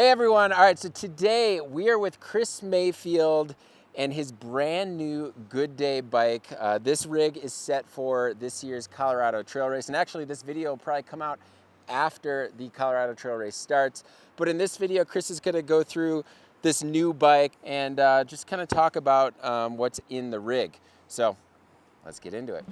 Hey everyone, all right, so today we are with Chris Mayfield and his brand new Goodday bike. This rig is set for this year's Colorado Trail Race, and actually this video will probably come out after the Colorado Trail Race starts. But in this video, Chris is gonna go through this new bike and just kind of talk about what's in the rig. So let's get into it.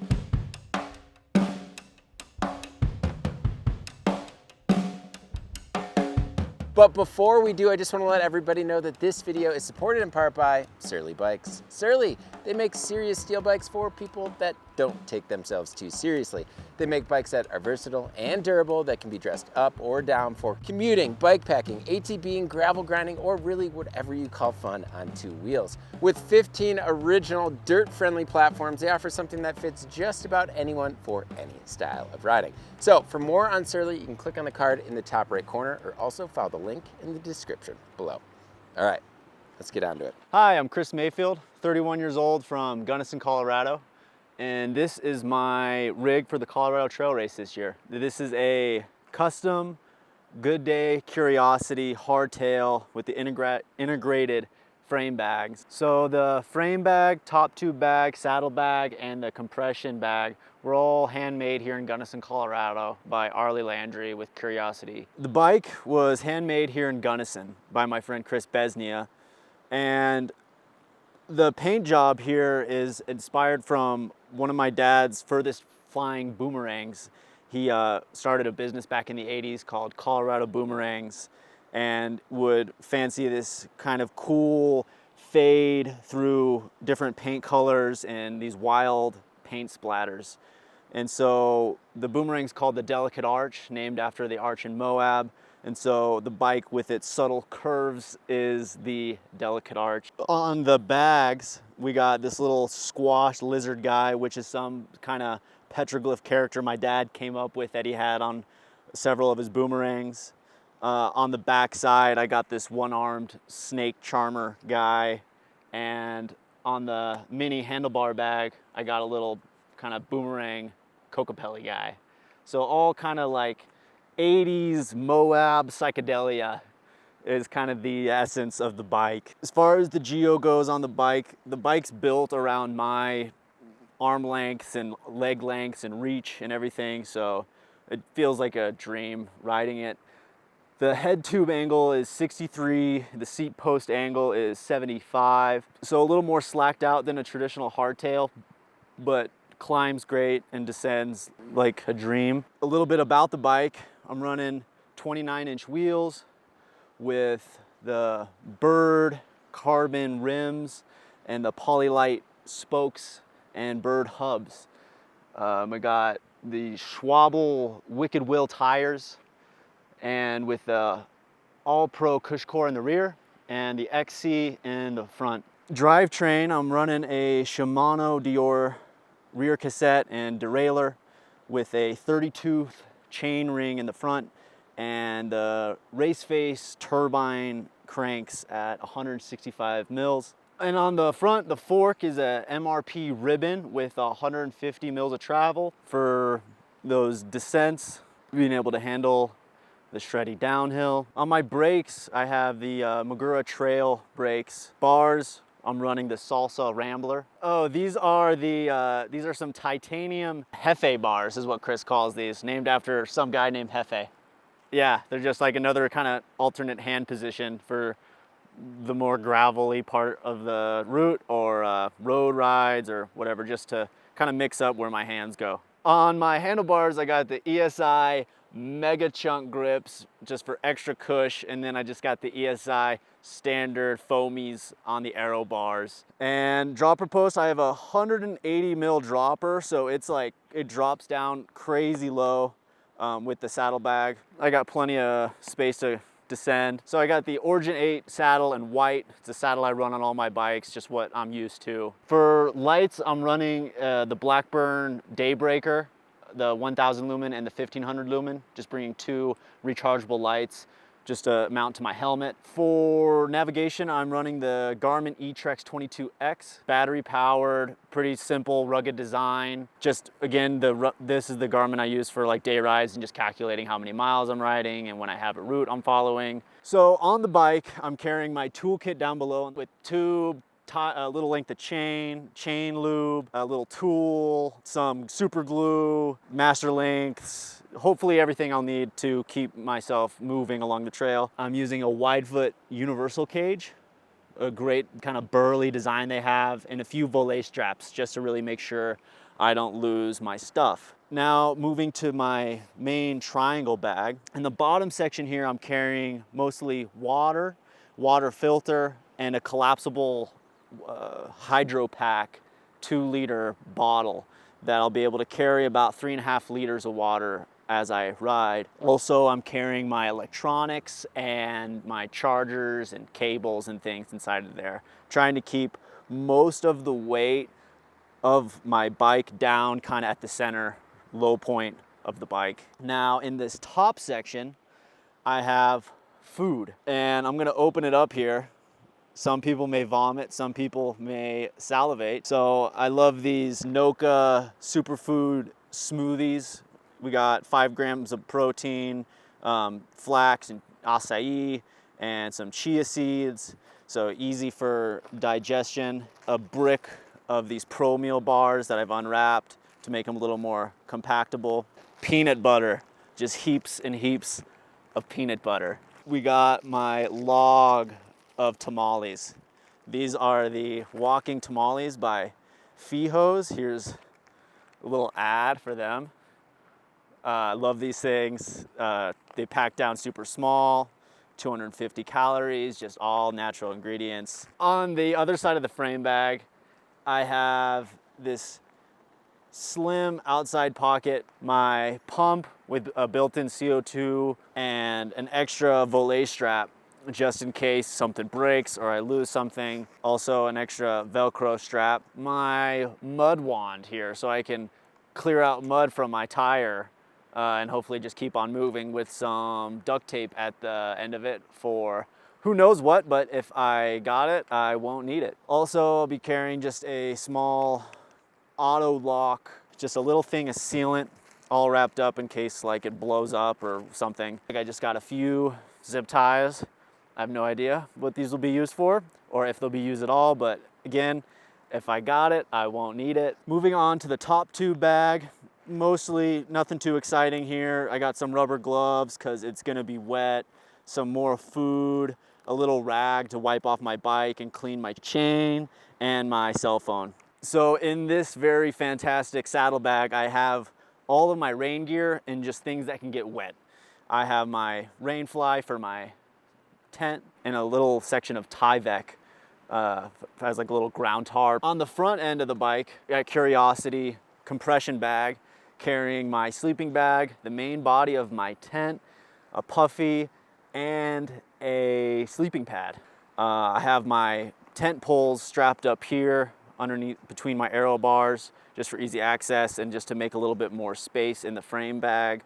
But before we do, I just want to let everybody know that this video is supported in part by Surly Bikes. Surly, they make serious steel bikes for people that don't take themselves too seriously. They make bikes that are versatile and durable, that can be dressed up or down for commuting, bike packing, ATVing, gravel grinding, or really whatever you call fun on two wheels. With 15 original dirt-friendly platforms, they offer something that fits just about anyone for any style of riding. So for more on Surly, you can click on the card in the top right corner or also follow the link in the description below. All right, let's get on to it. Hi, I'm Chris Mayfield, 31 years old from Gunnison, Colorado. And this is my rig for the Colorado Trail Race this year. This is a custom Goodday Curiosity hardtail with the integrated frame bags. So the frame bag, top tube bag, saddle bag, and the compression bag were all handmade here in Gunnison, Colorado by Arlie Landry with Curiosity. The bike was handmade here in Gunnison by my friend Chris Besnia, and the paint job here is inspired from one of my dad's furthest flying boomerangs. He started a business back in the 80s called Colorado Boomerangs and would fancy this kind of cool fade through different paint colors and these wild paint splatters. And so the boomerang's called the Delicate Arch, named after the arch in Moab. And so the bike with its subtle curves is the Delicate Arch. On the bags, we got this little squash lizard guy, which is some kind of petroglyph character my dad came up with that he had on several of his boomerangs. On the back side, I got this one-armed snake charmer guy. And on the mini handlebar bag, I got a little kind of boomerang Cocopelli guy. So all kind of like 80s Moab psychedelia is kind of the essence of the bike. As far as the geo goes on the bike's built around my arm lengths and leg lengths and reach and everything, so it feels like a dream riding it. The head tube angle is 63, the seat post angle is 75, so a little more slacked out than a traditional hardtail, but climbs great and descends like a dream. A little bit about the bike. I'm running 29-inch wheels with the Bird carbon rims and the Polylite spokes and Bird hubs. I got the Schwabel Wicked Will tires and with the All-Pro Cush core in the rear and the XC in the front. Drivetrain, I'm running a Shimano Dior rear cassette and derailleur with a 30-tooth chain ring in the front and the race face turbine cranks at 165 mils. And on the front, the fork is a MRP ribbon with 150 mils of travel for those descents, being able to handle the shreddy downhill. On my brakes, I have the Magura Trail brakes. Bars, I'm running the Salsa Rambler. Oh, these are some titanium Hefe bars, is what Chris calls these, named after some guy named Hefe. Yeah, they're just like another kind of alternate hand position for the more gravelly part of the route or road rides or whatever, just to kind of mix up where my hands go. On my handlebars, I got the ESI Mega Chunk grips just for extra cush, and then I just got the ESI standard foamies on the aero bars. And dropper post, I have a 180 mil dropper, so it's like it drops down crazy low with the saddlebag. I got plenty of space to descend. So I got the Origin 8 saddle in white. It's a saddle I run on all my bikes, just what I'm used to. For lights, I'm running the Blackburn Daybreaker, the 1000 lumen and the 1500 lumen, just bringing two rechargeable lights just to mount to my helmet. For navigation, I'm running the Garmin eTrex 22X, battery powered, pretty simple, rugged design. Just again, this is the Garmin I use for like day rides and just calculating how many miles I'm riding and when I have a route I'm following. So on the bike, I'm carrying my toolkit down below with tube, a little length of chain lube, a little tool, some super glue, master lengths, hopefully everything I'll need to keep myself moving along the trail. I'm using a wide foot universal cage, a great kind of burly design they have, and a few volet straps just to really make sure I don't lose my stuff. Now moving to my main triangle bag. In the bottom section here, I'm carrying mostly water filter, and a collapsible hydro pack 2-liter bottle that I'll be able to carry about 3.5 liters of water as I ride. Also, I'm carrying my electronics and my chargers and cables and things inside of there, trying to keep most of the weight of my bike down kind of at the center low point of the bike. Now in this top section, I have food, and I'm gonna open it up here. Some people may vomit, some people may salivate. So I love these Noka superfood smoothies. We got 5 grams of protein, flax and acai, and some chia seeds. So easy for digestion. A brick of these Pro Meal bars that I've unwrapped to make them a little more compactable. Peanut butter, just heaps and heaps of peanut butter. We got my log of tamales. These are the walking tamales by Fijos. Here's a little ad for them. I love these things. They pack down super small, 250 calories, just all natural ingredients. On the other side of the frame bag, I have this slim outside pocket, my pump with a built-in CO2, and an extra volet strap just in case something breaks or I lose something. Also an extra Velcro strap. My mud wand here so I can clear out mud from my tire and hopefully just keep on moving, with some duct tape at the end of it for who knows what, but if I got it, I won't need it. Also, I'll be carrying just a small auto lock, just a little thing of sealant all wrapped up in case like it blows up or something. I just got a few zip ties. I have no idea what these will be used for or if they'll be used at all, but again, if I got it, I won't need it. Moving on to the top tube bag, mostly nothing too exciting here. I got some rubber gloves because it's gonna be wet, some more food, a little rag to wipe off my bike and clean my chain, and my cell phone. So in this very fantastic saddlebag, I have all of my rain gear and just things that can get wet. I have my rain fly for my tent and a little section of Tyvek has like a little ground tarp. On the front end of the bike, I got Curiosity compression bag, carrying my sleeping bag, the main body of my tent, a puffy, and a sleeping pad. I have my tent poles strapped up here underneath between my aero bars just for easy access and just to make a little bit more space in the frame bag.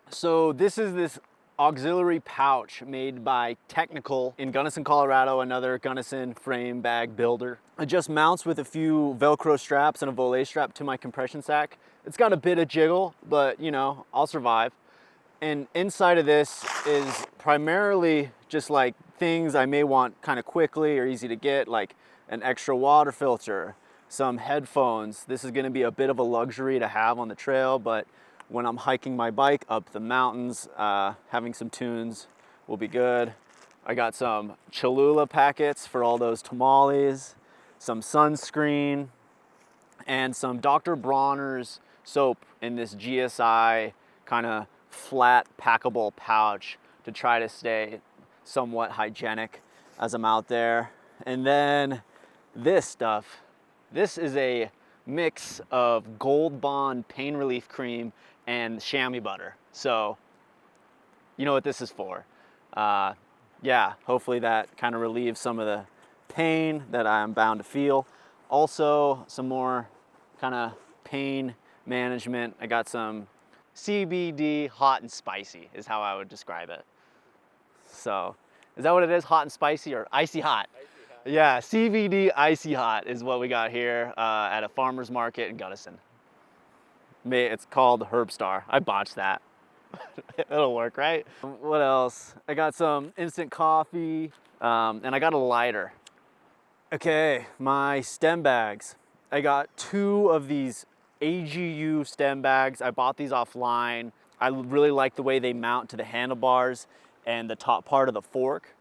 So this is this auxiliary pouch made by Technical in Gunnison, Colorado, another Gunnison frame bag builder. It just mounts with a few Velcro straps and a volet strap to my compression sack. It's got a bit of jiggle, but you know, I'll survive. And inside of this is primarily just like things I may want kind of quickly or easy to get, like an extra water filter, some headphones. This is gonna be a bit of a luxury to have on the trail, but when I'm hiking my bike up the mountains, having some tunes will be good. I got some Cholula packets for all those tamales, some sunscreen, and some Dr. Bronner's soap in this GSI kind of flat packable pouch to try to stay somewhat hygienic as I'm out there. And then this stuff, this is a mix of Gold Bond pain relief cream and chamois butter. So you know what this is for. Yeah, hopefully that kind of relieves some of the pain that I'm bound to feel. Also some more kind of pain management. I got some CBD hot and spicy is how I would describe it. So is that what it is? Hot and spicy or icy hot? Yeah, CBD icy hot is what we got here at a farmer's market in Gunnison. It's called Herb Star. I botched that. It'll work, right? What else? I got some instant coffee and I got a lighter. Okay, my stem bags. I got 2 of these AGU stem bags. I bought these offline. I really like the way they mount to the handlebars and the top part of the fork.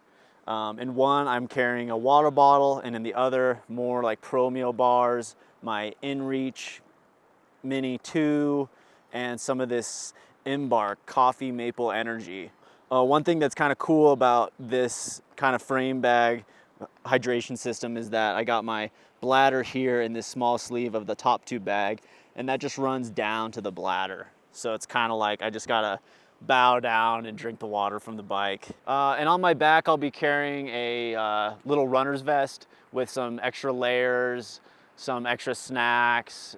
In one, I'm carrying a water bottle, and in the other, more like Pro Meal bars, my InReach Mini 2, and some of this Embark Coffee Maple Energy. One thing that's kind of cool about this kind of frame bag hydration system is that I got my bladder here in this small sleeve of the top tube bag, and that just runs down to the bladder. So it's kind of like I just gotta bow down and drink the water from the bike. And on my back, I'll be carrying a little runner's vest with some extra layers, some extra snacks,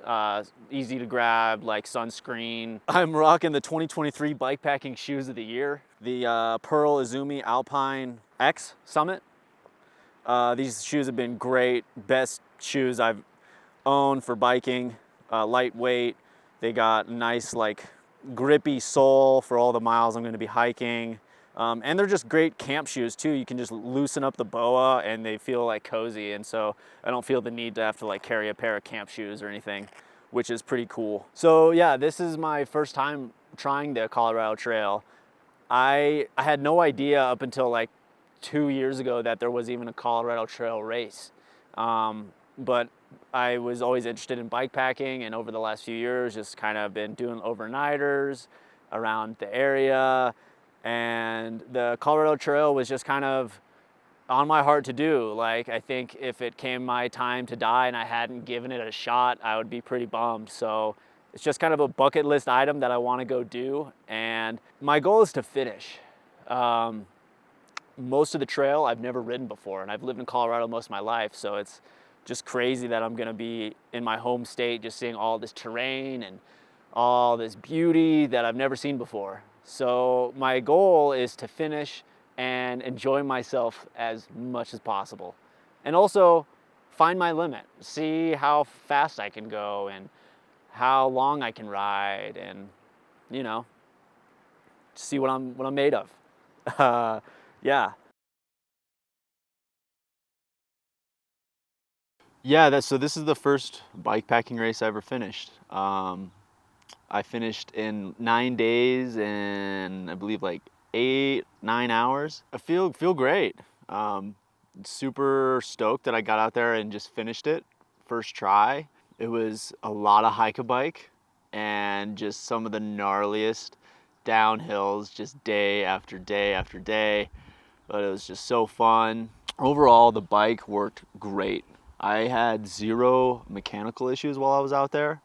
easy to grab like sunscreen. I'm rocking the 2023 bikepacking shoes of the year, the Pearl Izumi Alpine X Summit. These shoes have been great, best shoes I've owned for biking, lightweight. They got nice like grippy sole for all the miles I'm going to be hiking. And they're just great camp shoes too. You can just loosen up the BOA and they feel like cozy. And so I don't feel the need to have to like carry a pair of camp shoes or anything, which is pretty cool. So yeah, this is my first time trying the Colorado Trail. I had no idea up until like 2 years ago that there was even a Colorado Trail race. But I was always interested in bikepacking, and over the last few years just kind of been doing overnighters around the area, and the Colorado Trail was just kind of on my heart to do. Like, I think if it came my time to die and I hadn't given it a shot, I would be pretty bummed. So it's just kind of a bucket list item that I want to go do, and my goal is to finish. Most of the trail I've never ridden before, and I've lived in Colorado most of my life, so it's just crazy that I'm gonna be in my home state just seeing all this terrain and all this beauty that I've never seen before. So my goal is to finish and enjoy myself as much as possible, and also find my limit, see how fast I can go and how long I can ride, and you know, see what I'm made of. Yeah. Yeah, so this is the first bikepacking race I ever finished. I finished in 9 days and I believe like 8, 9 hours. I feel great. Super stoked that I got out there and just finished it first try. It was a lot of hike-a-bike and just some of the gnarliest downhills just day after day after day. But it was just so fun. Overall, the bike worked great. I had 0 mechanical issues while I was out there.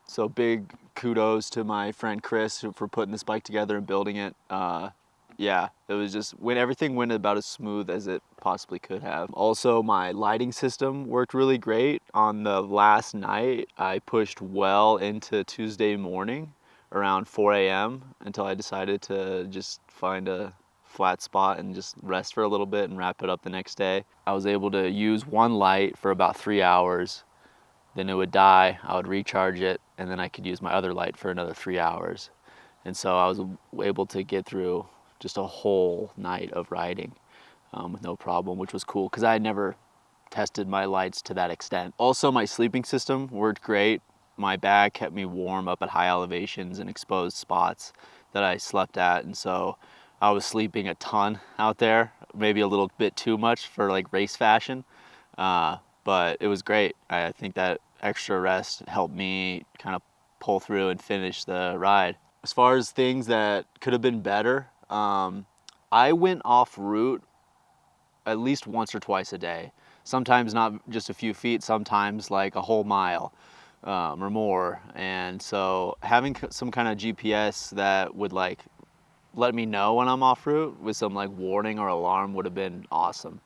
So big kudos to my friend Chris for putting this bike together and building it. Yeah, it was just, everything went about as smooth as it possibly could have. Also, my lighting system worked really great. On the last night, I pushed well into Tuesday morning around 4 a.m. until I decided to just find a flat spot and just rest for a little bit and wrap it up the next day. I was able to use one light for about 3 hours, then it would die, I would recharge it, and then I could use my other light for another 3 hours. And so I was able to get through just a whole night of riding with no problem, which was cool because I had never tested my lights to that extent. Also, my sleeping system worked great. My bag kept me warm up at high elevations and exposed spots that I slept at, and so I was sleeping a ton out there, maybe a little bit too much for like race fashion, but it was great. I think that extra rest helped me kind of pull through and finish the ride. As far as things that could have been better, I went off route at least once or twice a day. Sometimes not just a few feet, sometimes like a whole mile or more. And so having some kind of GPS that would like let me know when I'm off route with some like warning or alarm would have been awesome.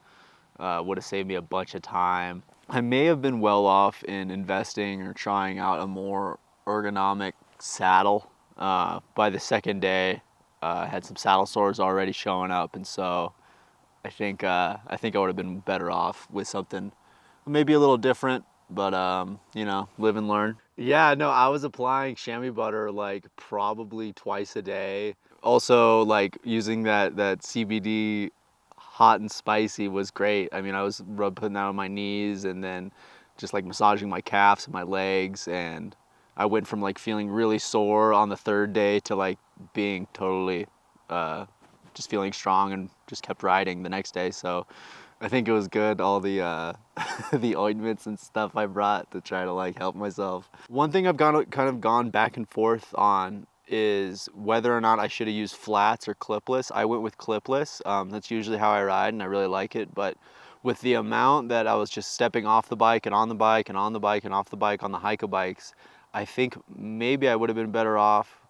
Would have saved me a bunch of time. I may have been well off in investing or trying out a more ergonomic saddle. By the second day, I had some saddle sores already showing up, and so I think I would have been better off with something maybe a little different, but you know, live and learn. Yeah, no, I was applying chamois butter like probably twice a day. Also, like using that CBD hot and spicy was great. I mean, I was putting that on my knees and then just like massaging my calves and my legs, and I went from like feeling really sore on the third day to like being totally just feeling strong, and just kept riding the next day. So I think it was good, all the the ointments and stuff I brought to try to like help myself. One thing I've kind of gone back and forth on is whether or not I should have used flats or clipless. I went with clipless. That's usually how I ride, and I really like it. But with the amount that I was just stepping off the bike and on the bike and on the bike and off the bike on the Hike bikes, I think maybe I would have been better off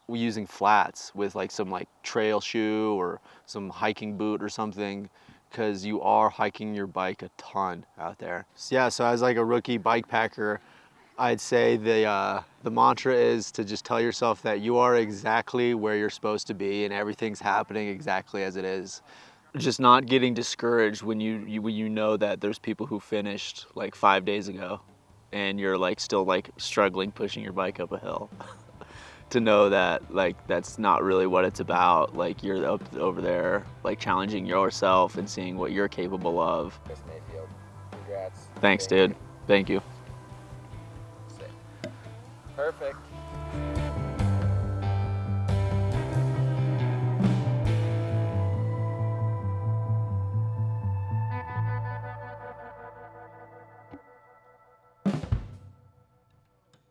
using flats with like some like trail shoe or some hiking boot or something, because you are hiking your bike a ton out there. So yeah, so as like a rookie bike packer, I'd say the mantra is to just tell yourself that you are exactly where you're supposed to be and everything's happening exactly as it is. Just not getting discouraged when you know that there's people who finished like 5 days ago and you're like still like struggling pushing your bike up a hill. To know that like that's not really what it's about. Like you're up over there like challenging yourself and seeing what you're capable of. Chris Mayfield, congrats. Thanks, dude. Thank you. Perfect.